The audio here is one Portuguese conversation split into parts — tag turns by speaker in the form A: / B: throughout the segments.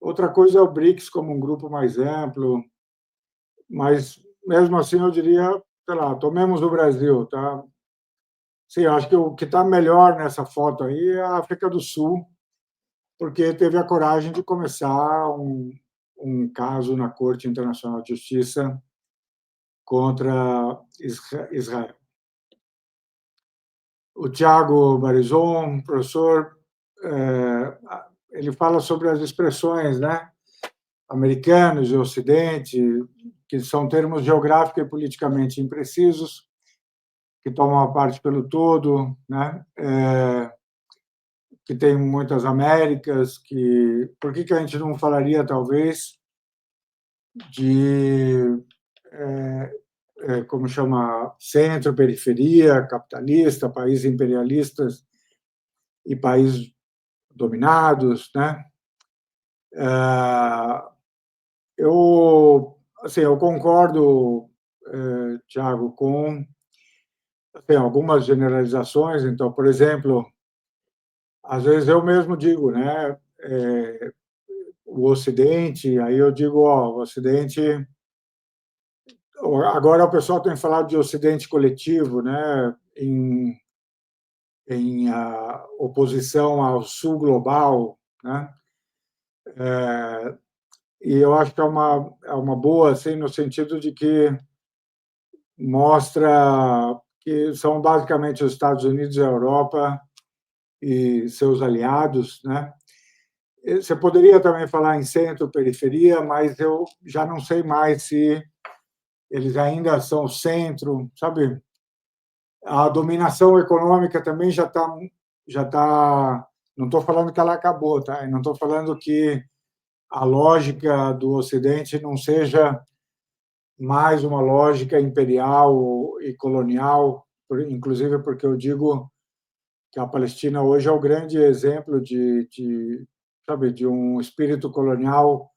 A: Outra coisa é o BRICS como um grupo mais amplo, mas mesmo assim eu diria, sei lá, tomemos o Brasil, tá? Sim, eu acho que o que está melhor nessa foto aí é a África do Sul, porque teve a coragem de começar um caso na Corte Internacional de Justiça contra Israel. O Tiago Barizon, professor, ele fala sobre as expressões, né, americanos e Ocidente, que são termos geográficos e politicamente imprecisos, que tomam a parte pelo todo, né, que tem muitas Américas, que por que a gente não falaria talvez de como chama, centro, periferia, capitalista, países imperialistas e países dominados, né? Eu concordo, Tiago, com algumas generalizações. Então, por exemplo, às vezes eu mesmo digo, né, o Ocidente, aí eu digo, ó, o Ocidente. Agora o pessoal tem falado de Ocidente coletivo, né, em oposição ao Sul global, né? E eu acho que é uma boa, assim, no sentido de que mostra que são basicamente os Estados Unidos e a Europa e seus aliados, né? Você poderia também falar em centro-periferia, mas eu já não sei mais se eles ainda são centro, sabe? A dominação econômica também já tá, não estou falando que ela acabou, tá? Eu não estou falando que a lógica do Ocidente não seja mais uma lógica imperial e colonial, inclusive porque eu digo que a Palestina hoje é o grande exemplo sabe, de um espírito colonial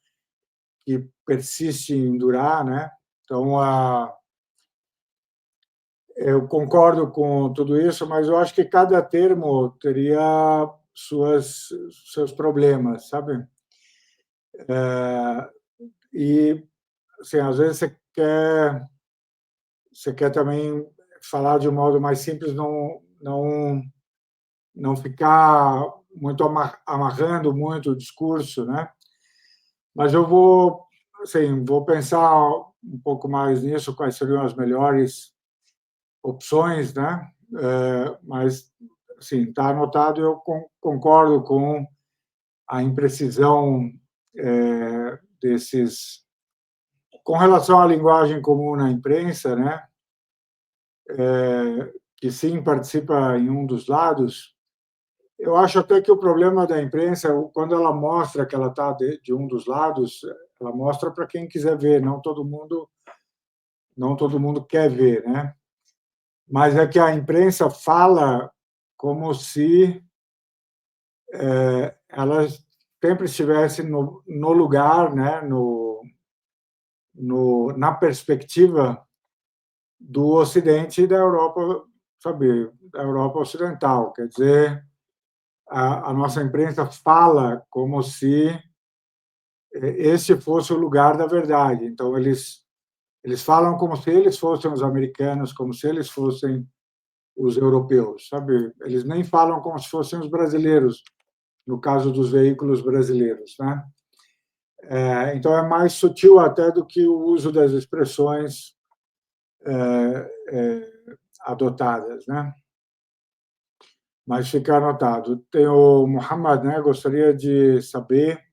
A: que persiste em durar, né? Então, eu concordo com tudo isso, mas eu acho que cada termo teria seus problemas, sabe? E, assim, às vezes você quer também falar de um modo mais simples, não ficar muito amarrando muito o discurso, né? Mas eu vou pensar um pouco mais nisso, quais seriam as melhores opções, né? Mas, assim, está anotado, eu concordo com a imprecisão desses. Com relação à linguagem comum na imprensa, né? Que sim participa em um dos lados, eu acho até que o problema da imprensa, quando ela mostra que ela está de um dos lados, ela mostra para quem quiser ver, não todo mundo quer ver, né? Mas é que a imprensa fala como se ela sempre estivesse no lugar, né? Na perspectiva do Ocidente e da Europa, sabe, da Europa Ocidental. Quer dizer, a nossa imprensa fala como se esse fosse o lugar da verdade. Então, eles falam como se eles fossem os americanos, como se eles fossem os europeus, sabe? Eles nem falam como se fossem os brasileiros, no caso dos veículos brasileiros, né? Então, é mais sutil até do que o uso das expressões adotadas, né? Mas fica anotado. Tem o Muhammad, né? Gostaria de saber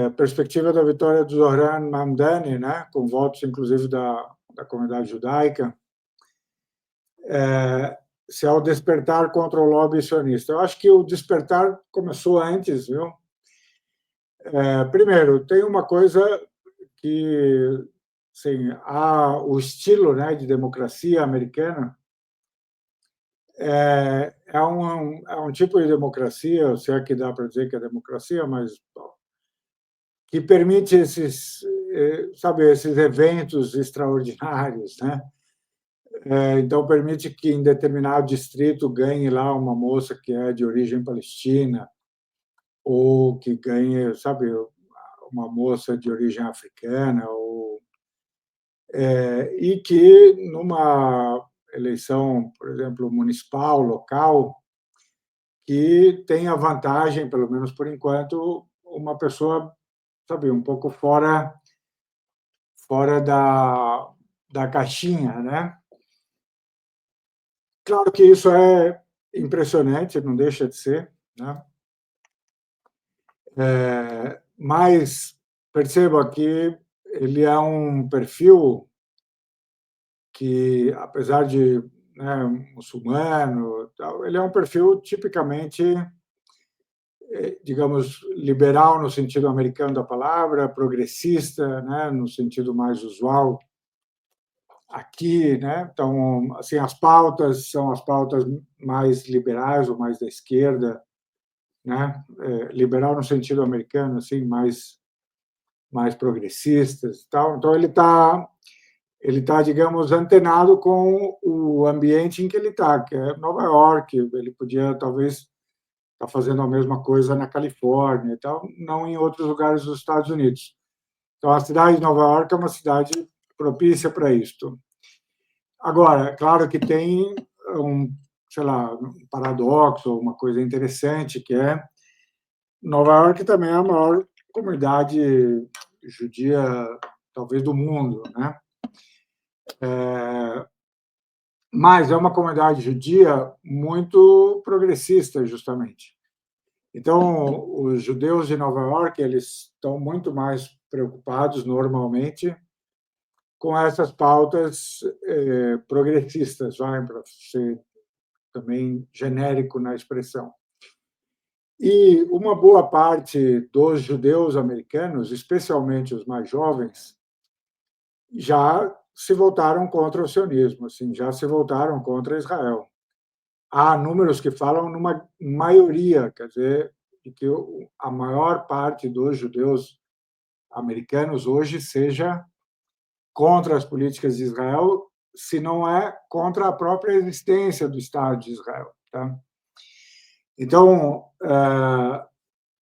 A: a perspectiva da vitória do Zohran Mamdani, né? Com votos, inclusive, da comunidade judaica, se é o despertar contra o lobby sionista. Eu acho que o despertar começou antes, viu? Primeiro, tem uma coisa que, assim, o estilo, né, de democracia americana é um tipo de democracia, se é que dá para dizer que é democracia, mas que permite sabe, esses eventos extraordinários, né? Então, permite que em determinado distrito ganhe lá uma moça que é de origem palestina, ou que ganhe, sabe, uma moça de origem africana, e que numa eleição, por exemplo, municipal, local, que tenha vantagem, pelo menos por enquanto, uma pessoa, sabe, um pouco fora da caixinha, né? Claro que isso é impressionante, não deixa de ser, né? Mas perceba que ele é um perfil que, apesar de, né, muçulmano, ele é um perfil tipicamente, digamos, liberal no sentido americano da palavra, progressista, né, no sentido mais usual aqui, né? Então, assim, as pautas são as pautas mais liberais ou mais da esquerda, né? Liberal no sentido americano, assim, mais progressistas, e tal. Então ele tá, digamos, antenado com o ambiente em que ele está, que é Nova York. Ele podia talvez estar fazendo a mesma coisa na Califórnia e tal, não em outros lugares dos Estados Unidos. Então a cidade de Nova York é uma cidade propícia para isto. Agora, é claro que tem sei lá, um paradoxo, uma coisa interessante, que é Nova York também é a maior comunidade judia, talvez, do mundo, né? Mas é uma comunidade judia muito progressista, justamente. Então, os judeus de Nova York, eles estão muito mais preocupados, normalmente, com essas pautas progressistas, para ser também genérico na expressão. E uma boa parte dos judeus americanos, especialmente os mais jovens, já se voltaram contra o sionismo, assim, já se voltaram contra Israel. Há números que falam numa maioria, quer dizer, de que a maior parte dos judeus americanos hoje seja contra as políticas de Israel, se não é contra a própria existência do Estado de Israel. Tá? Então,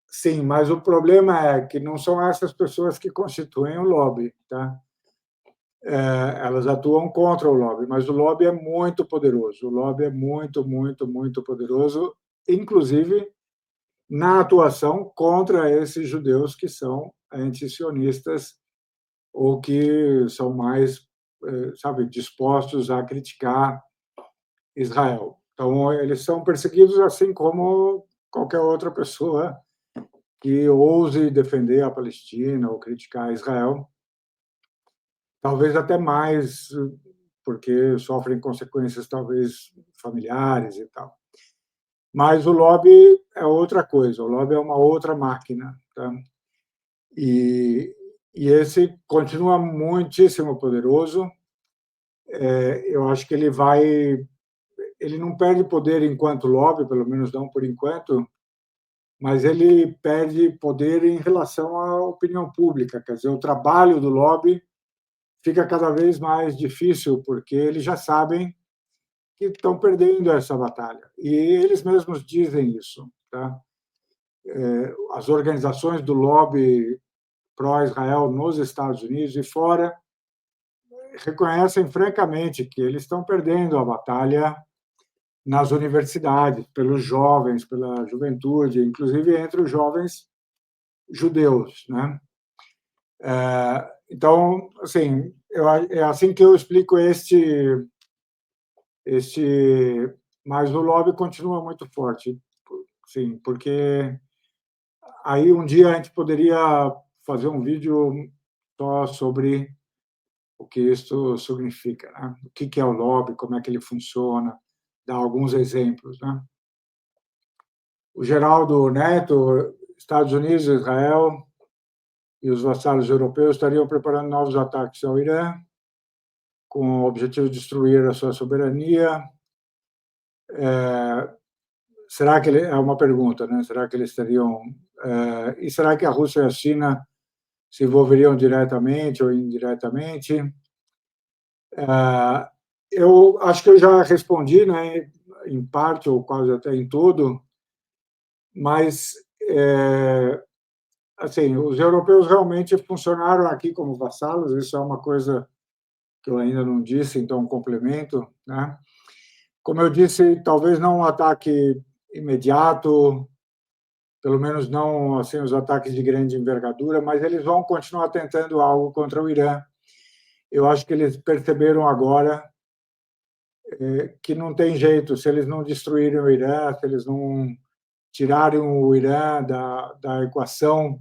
A: sim, mas o problema é que não são essas pessoas que constituem o lobby. Tá? Elas atuam contra o lobby, mas o lobby é muito poderoso. O lobby é muito, muito, muito poderoso, inclusive na atuação contra esses judeus que são antisionistas ou que são mais, sabe, dispostos a criticar Israel. Então, eles são perseguidos assim como qualquer outra pessoa que ouse defender a Palestina ou criticar Israel, talvez até mais, porque sofrem consequências talvez familiares e tal. Mas o lobby é outra coisa, o lobby é uma outra máquina. Tá? E, e esse continua muitíssimo poderoso. Eu acho que ele não perde poder enquanto lobby, pelo menos não por enquanto, mas ele perde poder em relação à opinião pública. Quer dizer, o trabalho do lobby fica cada vez mais difícil, porque eles já sabem que estão perdendo essa batalha. E eles mesmos dizem isso. Tá? As organizações do lobby pró-Israel nos Estados Unidos e fora reconhecem francamente que eles estão perdendo a batalha nas universidades, pelos jovens, pela juventude, inclusive entre os jovens judeus, né? Então, assim, é assim que eu explico mas o lobby continua muito forte, sim, porque aí um dia a gente poderia fazer um vídeo só sobre o que isso significa, né? O que é o lobby, como é que ele funciona, dar alguns exemplos, né? O Geraldo Neto, Estados Unidos, Israel e os vassalos europeus estariam preparando novos ataques ao Irã, com o objetivo de destruir a sua soberania. Será que é uma pergunta, né? Será que eles estariam e será que a Rússia e a China se envolveriam diretamente ou indiretamente? Eu acho que eu já respondi, né, em parte ou quase até em tudo, mas assim, os europeus realmente funcionaram aqui como vassalos, isso é uma coisa que eu ainda não disse, então um complemento, né? Como eu disse, talvez não um ataque imediato, pelo menos não assim os ataques de grande envergadura, mas eles vão continuar tentando algo contra o Irã. Eu acho que eles perceberam agora que não tem jeito, se eles não destruírem o Irã, se eles não tirarem o Irã da equação